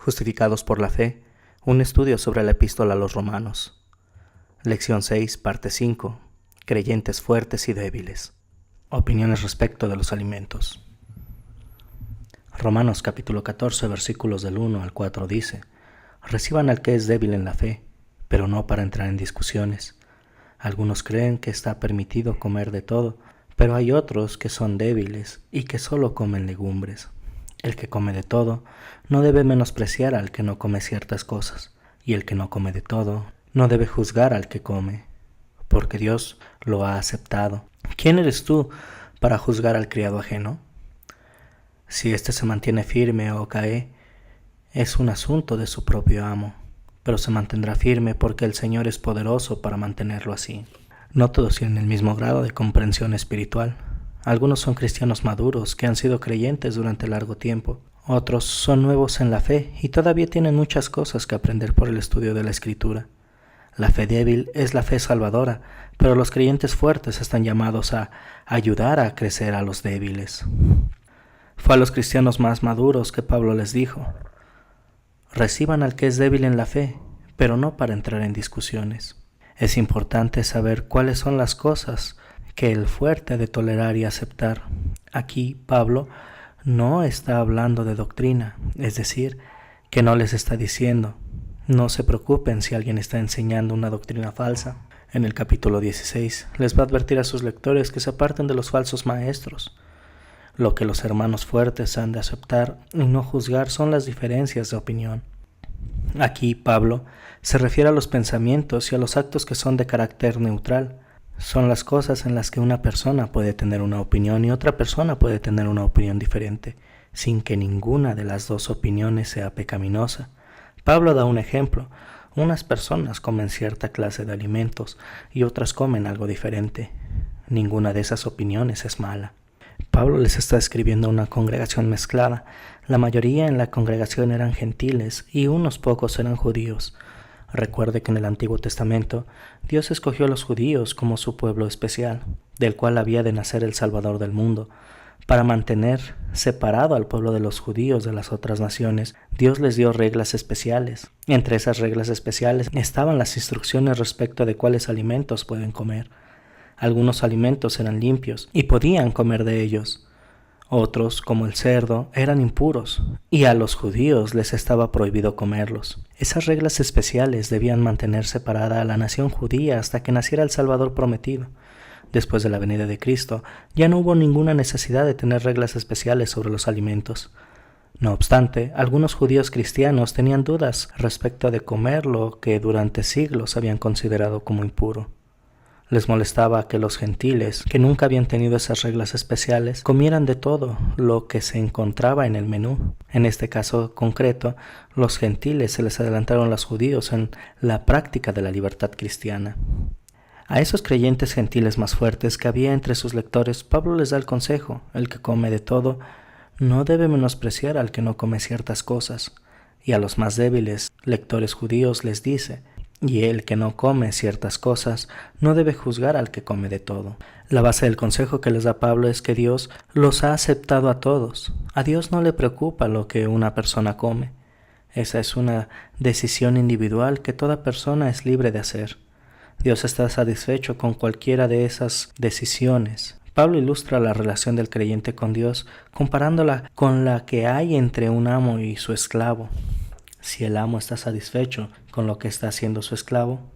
Justificados por la fe, un estudio sobre la epístola a los Romanos. Lección 6, parte 5. Creyentes fuertes y débiles. Opiniones respecto de los alimentos. Romanos capítulo 14, versículos del 1 al 4 dice: Reciban al que es débil en la fe, pero no para entrar en discusiones. Algunos creen que está permitido comer de todo, pero hay otros que son débiles y que solo comen legumbres. El que come de todo no debe menospreciar al que no come ciertas cosas, y el que no come de todo no debe juzgar al que come, porque Dios lo ha aceptado. ¿Quién eres tú para juzgar al criado ajeno? Si éste se mantiene firme o cae, es un asunto de su propio amo, pero se mantendrá firme porque el Señor es poderoso para mantenerlo así. No todos tienen el mismo grado de comprensión espiritual. Algunos son cristianos maduros que han sido creyentes durante largo tiempo. Otros son nuevos en la fe y todavía tienen muchas cosas que aprender por el estudio de la Escritura. La fe débil es la fe salvadora, pero los creyentes fuertes están llamados a ayudar a crecer a los débiles. Fue a los cristianos más maduros que Pablo les dijo: reciban al que es débil en la fe, pero no para entrar en discusiones. Es importante saber cuáles son las cosas que el fuerte ha de tolerar y aceptar. Aquí Pablo no está hablando de doctrina, es decir, que no les está diciendo: no se preocupen si alguien está enseñando una doctrina falsa. En el capítulo 16 les va a advertir a sus lectores que se aparten de los falsos maestros. Lo que los hermanos fuertes han de aceptar y no juzgar son las diferencias de opinión. Aquí Pablo se refiere a los pensamientos y a los actos que son de carácter neutral. Son las cosas en las que una persona puede tener una opinión y otra persona puede tener una opinión diferente, sin que ninguna de las dos opiniones sea pecaminosa. Pablo da un ejemplo. Unas personas comen cierta clase de alimentos y otras comen algo diferente. Ninguna de esas opiniones es mala. Pablo les está escribiendo a una congregación mezclada. La mayoría en la congregación eran gentiles y unos pocos eran judíos. Recuerde que en el Antiguo Testamento Dios escogió a los judíos como su pueblo especial, del cual había de nacer el Salvador del mundo. Para mantener separado al pueblo de los judíos de las otras naciones, Dios les dio reglas especiales. Entre esas reglas especiales estaban las instrucciones respecto de cuáles alimentos pueden comer. Algunos alimentos eran limpios y podían comer de ellos. Otros, como el cerdo, eran impuros y a los judíos les estaba prohibido comerlos. Esas reglas especiales debían mantener separada a la nación judía hasta que naciera el Salvador prometido. Después de la venida de Cristo, ya no hubo ninguna necesidad de tener reglas especiales sobre los alimentos. No obstante, algunos judíos cristianos tenían dudas respecto de comer lo que durante siglos habían considerado como impuro. Les molestaba que los gentiles, que nunca habían tenido esas reglas especiales, comieran de todo lo que se encontraba en el menú. En este caso concreto, los gentiles se les adelantaron a los judíos en la práctica de la libertad cristiana. A esos creyentes gentiles más fuertes que había entre sus lectores, Pablo les da el consejo: el que come de todo no debe menospreciar al que no come ciertas cosas. Y a los más débiles lectores judíos les dice: y el que no come ciertas cosas no debe juzgar al que come de todo. La base del consejo que les da Pablo es que Dios los ha aceptado a todos. A Dios no le preocupa lo que una persona come. Esa es una decisión individual que toda persona es libre de hacer. Dios está satisfecho con cualquiera de esas decisiones. Pablo ilustra la relación del creyente con Dios comparándola con la que hay entre un amo y su esclavo. Si el amo está satisfecho con lo que está haciendo su esclavo,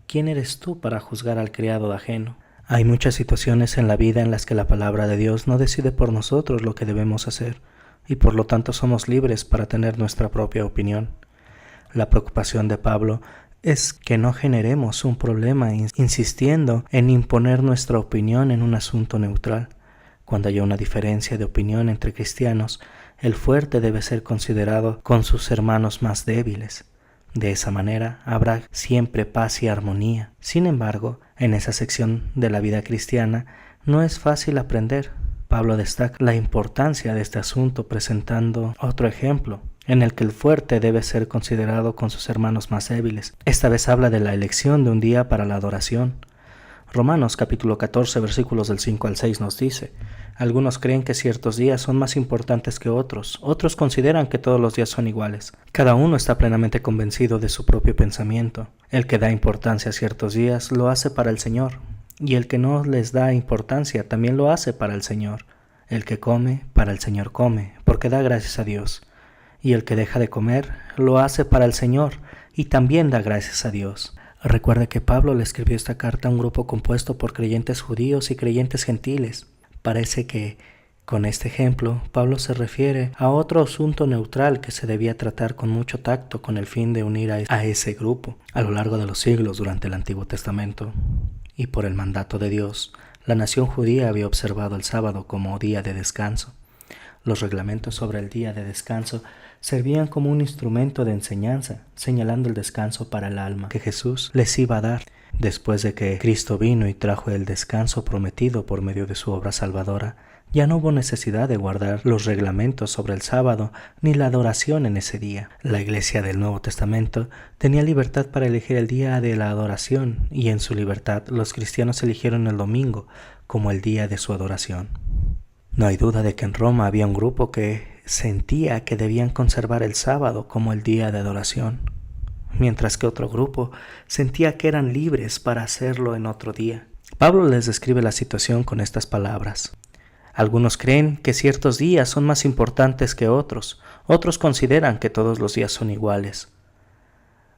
¿quién eres tú para juzgar al criado ajeno? Hay muchas situaciones en la vida en las que la palabra de Dios no decide por nosotros lo que debemos hacer, y por lo tanto somos libres para tener nuestra propia opinión. La preocupación de Pablo es que no generemos un problema insistiendo en imponer nuestra opinión en un asunto neutral. Cuando haya una diferencia de opinión entre cristianos, el fuerte debe ser considerado con sus hermanos más débiles. De esa manera habrá siempre paz y armonía. Sin embargo, en esa sección de la vida cristiana no es fácil aprender. Pablo destaca la importancia de este asunto presentando otro ejemplo en el que el fuerte debe ser considerado con sus hermanos más débiles. Esta vez habla de la elección de un día para la adoración. Romanos capítulo 14 versículos del 5 al 6 nos dice: Algunos creen que ciertos días son más importantes que otros, otros consideran que todos los días son iguales. Cada uno está plenamente convencido de su propio pensamiento. El que da importancia a ciertos días lo hace para el Señor, y el que no les da importancia también lo hace para el Señor. El que come, para el Señor come, porque da gracias a Dios. Y el que deja de comer, lo hace para el Señor, y también da gracias a Dios. Recuerde que Pablo le escribió esta carta a un grupo compuesto por creyentes judíos y creyentes gentiles. Parece que, con este ejemplo, Pablo se refiere a otro asunto neutral que se debía tratar con mucho tacto con el fin de unir a ese grupo. A lo largo de los siglos durante el Antiguo Testamento, y por el mandato de Dios, la nación judía había observado el sábado como día de descanso. Los reglamentos sobre el día de descanso servían como un instrumento de enseñanza, señalando el descanso para el alma que Jesús les iba a dar. Después de que Cristo vino y trajo el descanso prometido por medio de su obra salvadora, ya no hubo necesidad de guardar los reglamentos sobre el sábado ni la adoración en ese día. La Iglesia del Nuevo Testamento tenía libertad para elegir el día de la adoración, y en su libertad los cristianos eligieron el domingo como el día de su adoración. No hay duda de que en Roma había un grupo que sentía que debían conservar el sábado como el día de adoración, mientras que otro grupo sentía que eran libres para hacerlo en otro día. Pablo les describe la situación con estas palabras. Algunos creen que ciertos días son más importantes que otros, otros consideran que todos los días son iguales.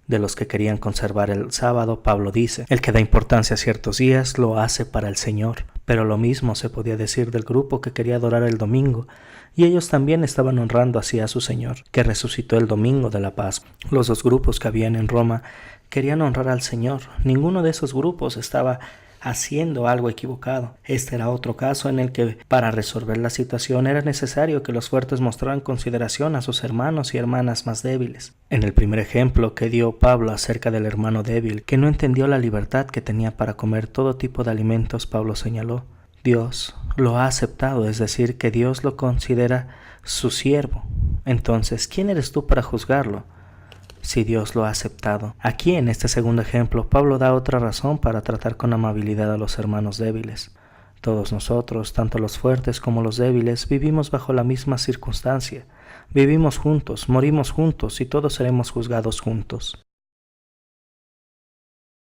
De los que querían conservar el sábado, Pablo dice, el que da importancia a ciertos días lo hace para el Señor. Pero lo mismo se podía decir del grupo que quería adorar el domingo, y ellos también estaban honrando así a su Señor, que resucitó el domingo de la Pascua. Los dos grupos que habían en Roma querían honrar al Señor. Ninguno de esos grupos estaba haciendo algo equivocado. Este era otro caso en el que, para resolver la situación, era necesario que los fuertes mostraran consideración a sus hermanos y hermanas más débiles. En el primer ejemplo que dio Pablo acerca del hermano débil, que no entendió la libertad que tenía para comer todo tipo de alimentos, Pablo señaló: Dios lo ha aceptado, es decir, que Dios lo considera su siervo. Entonces, ¿quién eres tú para juzgarlo? Si Dios lo ha aceptado. Aquí, en este segundo ejemplo, Pablo da otra razón para tratar con amabilidad a los hermanos débiles. Todos nosotros, tanto los fuertes como los débiles, vivimos bajo la misma circunstancia. Vivimos juntos, morimos juntos y todos seremos juzgados juntos.